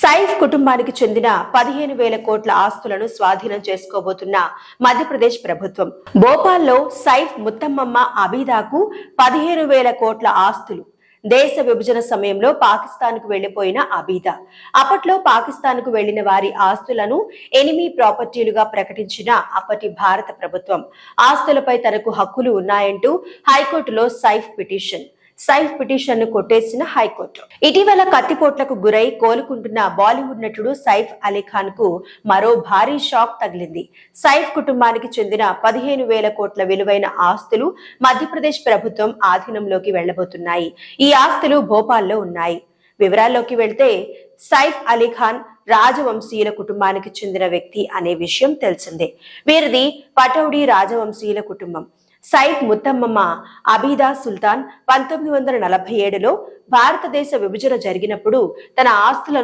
సైఫ్ కుటుంబానికి చెందిన 15,000 కోట్ల ఆస్తులను స్వాధీనం చేసుకోబోతున్న మధ్యప్రదేశ్ ప్రభుత్వం. భోపాల్లో సైఫ్ ముత్తమ్మమ్మ అబీదాకు 15,000 కోట్ల ఆస్తులు. దేశ విభజన సమయంలో పాకిస్తాన్కు వెళ్లిపోయిన అబీదా అప్పట్లో పాకిస్తాన్కు వెళ్లిన వారి ఆస్తులను ఎనిమీ ప్రాపర్టీలుగా ప్రకటించిన అప్పటి భారత ప్రభుత్వం ఆస్తులపై తనకు హక్కులు ఉన్నాయంటూ హైకోర్టులో సైఫ్ పిటిషన్ ను కొట్టేసిన హైకోర్టు. ఇటీవల కత్తిపోట్లకు గురై కోలుకుంటున్న బాలీవుడ్ నటుడు సైఫ్ అలీ ఖాన్ కు మరో భారీ షాక్ తగిలింది. సైఫ్ కుటుంబానికి చెందిన 15,000 కోట్ల విలువైన ఆస్తులు మధ్యప్రదేశ్ ప్రభుత్వం ఆధీనంలోకి వెళ్లబోతున్నాయి. ఈ ఆస్తులు భోపాల్లో ఉన్నాయి. వివరాల్లోకి వెళ్తే సైఫ్ అలీ ఖాన్ రాజవంశీయుల కుటుంబానికి చెందిన వ్యక్తి అనే విషయం తెలిసిందే. వీరిది పటౌడీ రాజవంశీయుల కుటుంబం. సైఫ్ ముత్తమ్మమ్మ అబీదా సుల్తాన్ 1947లో భారతదేశ విభజన జరిగినప్పుడు తన ఆస్తులను